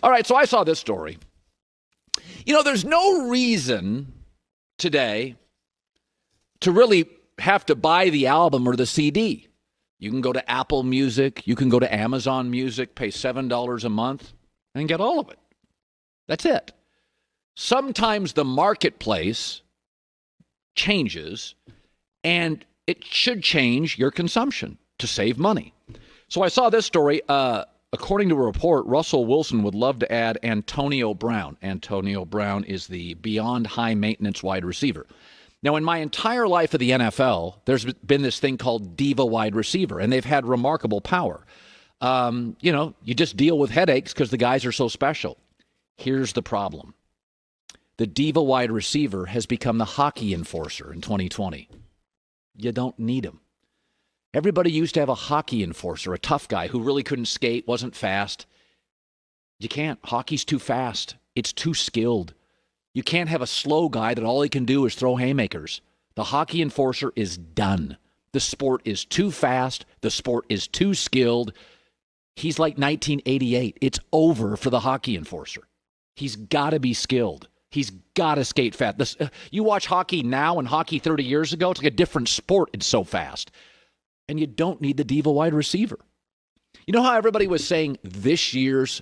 All right, so I saw this story. You know, there's no reason today to really have to buy the album or the CD. You can go to Apple Music, you can go to Amazon Music, pay $7 a month, and get all of it. That's it. Sometimes the marketplace changes, and it should change your consumption to save money. So I saw this story. According to a report, Russell Wilson would love to add Antonio Brown. Antonio Brown is the beyond high maintenance wide receiver. Now, in my entire life of the NFL, there's been this thing called diva wide receiver, and they've had remarkable power. You just deal with headaches because the guys are so special. Here's the problem. The diva wide receiver has become the hockey enforcer in 2020. You don't need him. Everybody used to have a hockey enforcer, a tough guy who really couldn't skate, wasn't fast. You can't. Hockey's too fast. It's too skilled. You can't have a slow guy that all he can do is throw haymakers. The hockey enforcer is done. The sport is too fast. The sport is too skilled. He's like 1988. It's over for the hockey enforcer. He's got to be skilled. He's got to skate fast. You watch hockey now and hockey 30 years ago, it's like a different sport. It's so fast. And you don't need the diva wide receiver. You know how everybody was saying this year's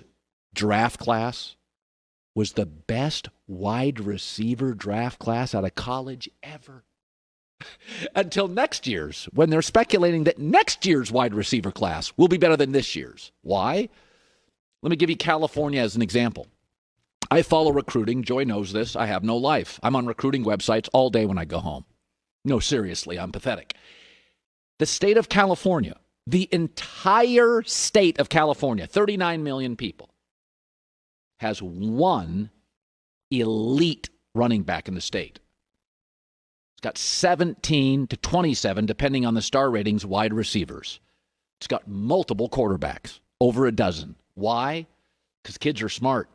draft class was the best wide receiver draft class out of college ever? Until next year's, when they're speculating that next year's wide receiver class will be better than this year's. Why? Let me give you California as an example. I follow recruiting. Joy knows this. I have no life. I'm on recruiting websites all day when I go home. No, seriously, I'm pathetic. The state of California, the entire state of California, 39 million people, has one elite running back in the state. It's got 17 to 27, depending on the star ratings, wide receivers. It's got multiple quarterbacks, over a dozen. Why? Because kids are smart.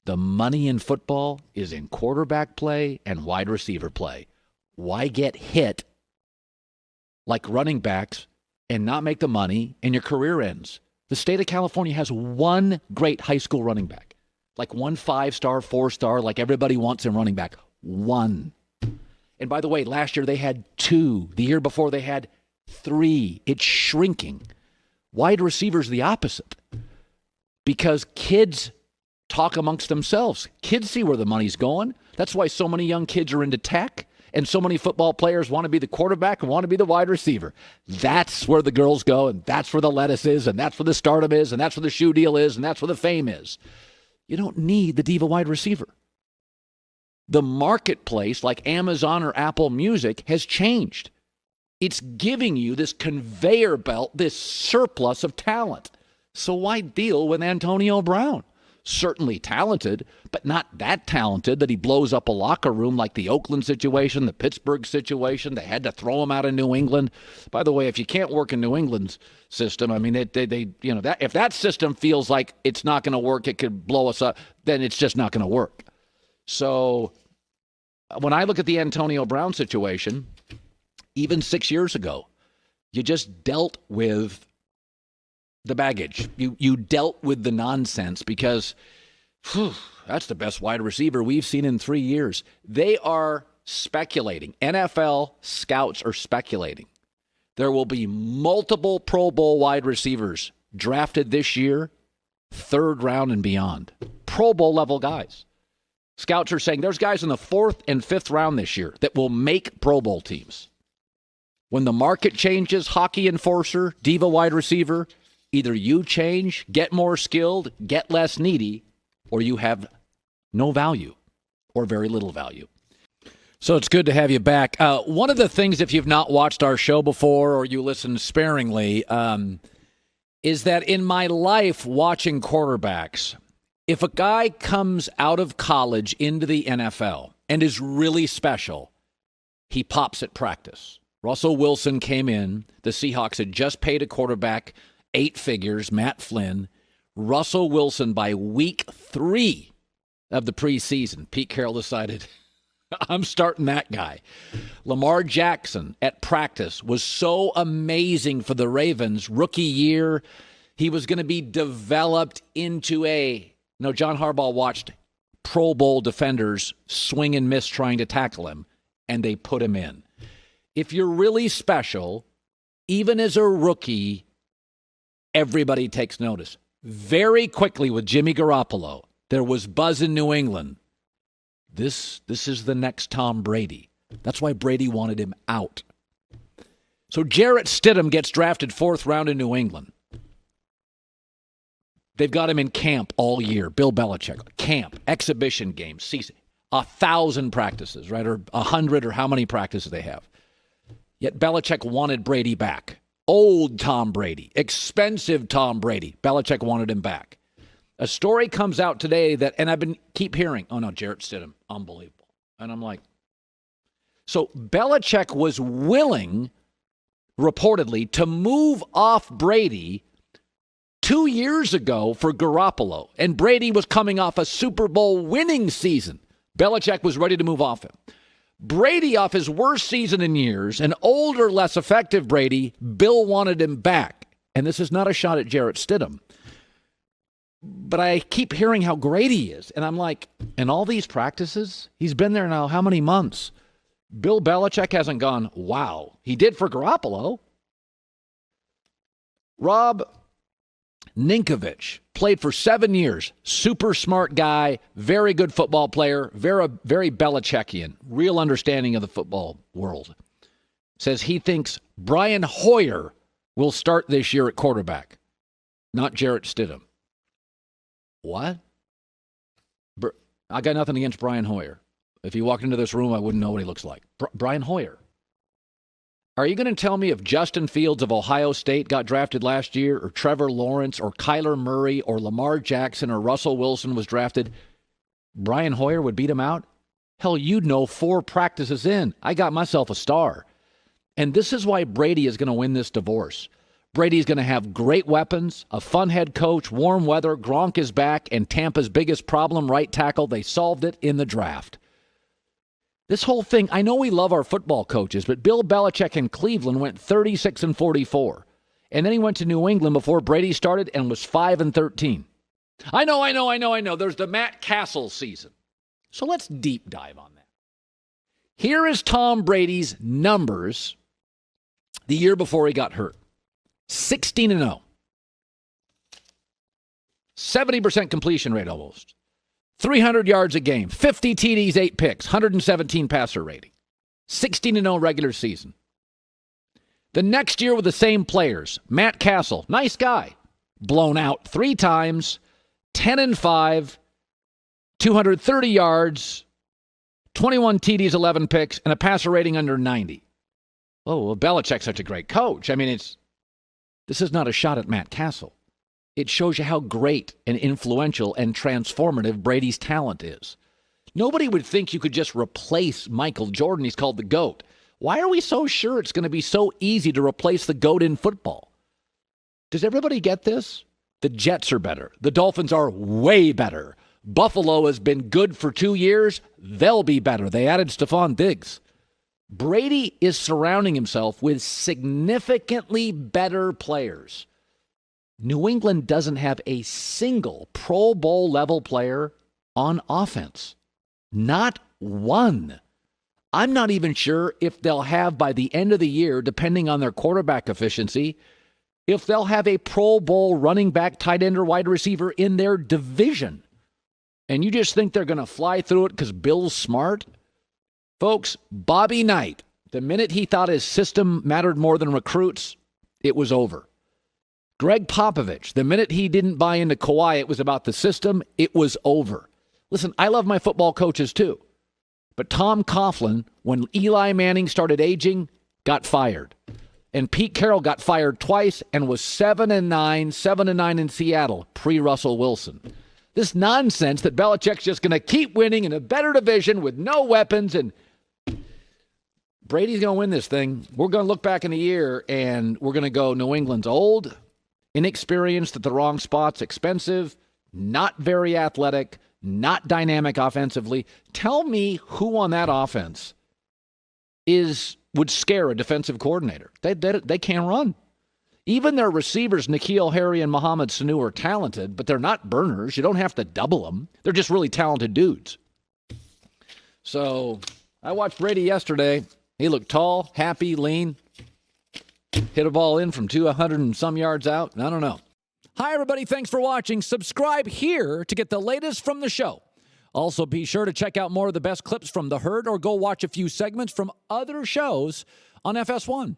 The money in football is in quarterback play and wide receiver play. Why get hit like running backs and not make the money and your career ends? The state of California has one great high school running back, like one 5-star, 4-star, like everybody wants in running back. One. And by the way, last year they had 2. The year before they had 3. It's shrinking. Wide receivers the opposite, because kids talk amongst themselves. Kids see where the money's going. That's why so many young kids are into tech. And so many football players want to be the quarterback and want to be the wide receiver. That's where the girls go, and that's where the lettuce is, and that's where the stardom is, and that's where the shoe deal is, and that's where the fame is. You don't need the diva wide receiver. The marketplace, like Amazon or Apple Music, has changed. It's giving you this conveyor belt, this surplus of talent. So why deal with Antonio Brown? Certainly talented, but not that talented that he blows up a locker room like the Oakland situation, the Pittsburgh situation. They had to throw him out of New England. By the way, if you can't work in New England's system, I mean, that if that system feels like it's not going to work, it could blow us up, then it's just not going to work. So when I look at the Antonio Brown situation, even 6 years ago, you just dealt with the baggage. You dealt with the nonsense because that's the best wide receiver we've seen in 3 years. They are speculating. NFL scouts are speculating. There will be multiple Pro Bowl wide receivers drafted this year, 3rd round and beyond. Pro Bowl level guys. Scouts are saying there's guys in the 4th and 5th round this year that will make Pro Bowl teams. When the market changes, hockey enforcer, diva wide receiver, either you change, get more skilled, get less needy, or you have no value or very little value. So it's good to have you back. One of the things, if you've not watched our show before or you listen sparingly, is that in my life watching quarterbacks, if a guy comes out of college into the NFL and is really special, he pops at practice. Russell Wilson came in. The Seahawks had just paid a quarterback 8 figures, Matt Flynn. Russell Wilson, by week 3 of the preseason, Pete Carroll decided, I'm starting that guy. Lamar Jackson at practice was so amazing for the Ravens. Rookie year, he was going to be developed into a No, John Harbaugh watched Pro Bowl defenders swing and miss trying to tackle him, and they put him in. If you're really special, even as a rookie, everybody takes notice. Very quickly with Jimmy Garoppolo, there was buzz in New England. This is the next Tom Brady. That's why Brady wanted him out. So Jarrett Stidham gets drafted 4th round in New England. They've got him in camp all year. Bill Belichick, camp, exhibition games, season, 1,000 practices, right? Or 100 or how many practices they have. Yet Belichick wanted Brady back. Old Tom Brady, expensive Tom Brady. Belichick wanted him back. A story comes out today that, and I've been keep hearing, oh no, Jarrett Stidham, unbelievable. And I'm like, so Belichick was willing, reportedly, to move off Brady 2 years ago for Garoppolo. And Brady was coming off a Super Bowl winning season. Belichick was ready to move off him. Brady off his worst season in years, an older, less effective Brady, Bill wanted him back. And this is not a shot at Jarrett Stidham. But I keep hearing how great he is. And I'm like, in all these practices, he's been there now how many months? Bill Belichick hasn't gone, wow. He did for Garoppolo. Rob Ninkovich played for 7 years. Super smart guy, very good football player, very Belichickian, real understanding of the football world. Says he thinks Brian Hoyer will start this year at quarterback, not Jarrett Stidham. What? I got nothing against Brian Hoyer. If he walked into this room, I wouldn't know what he looks like. Brian Hoyer. Are you going to tell me if Justin Fields of Ohio State got drafted last year, or Trevor Lawrence, or Kyler Murray, or Lamar Jackson, or Russell Wilson was drafted, Brian Hoyer would beat him out? Hell, you'd know 4 practices in. I got myself a star. And this is why Brady is going to win this divorce. Brady's going to have great weapons, a fun head coach, warm weather, Gronk is back, and Tampa's biggest problem, right tackle, they solved it in the draft. This whole thing, I know we love our football coaches, but Bill Belichick in Cleveland went 36-44. And then he went to New England before Brady started and was 5-13. I know. There's the Matt Castle season. So let's deep dive on that. Here is Tom Brady's numbers the year before he got hurt. 16-0. 70% completion rate almost. 300 yards a game, 50 TDs, 8 picks, 117 passer rating. 16-0 regular season. The next year with the same players, Matt Castle, nice guy, blown out 3 times, 10-5, 230 yards, 21 TDs, 11 picks, and a passer rating under 90. Oh, well, Belichick's such a great coach. I mean, this is not a shot at Matt Castle. It shows you how great and influential and transformative Brady's talent is. Nobody would think you could just replace Michael Jordan. He's called the GOAT. Why are we so sure it's going to be so easy to replace the GOAT in football? Does everybody get this? The Jets are better. The Dolphins are way better. Buffalo has been good for 2 years. They'll be better. They added Stephon Diggs. Brady is surrounding himself with significantly better players. New England doesn't have a single Pro Bowl level player on offense. Not one. I'm not even sure if they'll have by the end of the year, depending on their quarterback efficiency, if they'll have a Pro Bowl running back, tight end, or wide receiver in their division. And you just think they're going to fly through it because Bill's smart? Folks, Bobby Knight, the minute he thought his system mattered more than recruits, it was over. Greg Popovich, the minute he didn't buy into Kawhi, it was about the system, it was over. Listen, I love my football coaches too. But Tom Coughlin, when Eli Manning started aging, got fired. And Pete Carroll got fired twice and was 7-9 in Seattle, pre-Russell Wilson. This nonsense that Belichick's just going to keep winning in a better division with no weapons, and Brady's going to win this thing. We're going to look back in a year and we're going to go, New England's old, inexperienced at the wrong spots, expensive, not very athletic, not dynamic offensively. Tell me who on that offense would scare a defensive coordinator. They can't run. Even their receivers, N'Keal Harry and Mohamed Sanu, are talented, but they're not burners. You don't have to double them. They're just really talented dudes. So I watched Brady yesterday. He looked tall, happy, lean. Hit a ball in from 200 and some yards out. I don't know. Hi, everybody. Thanks for watching. Subscribe here to get the latest from the show. Also, be sure to check out more of the best clips from The Herd or go watch a few segments from other shows on FS1.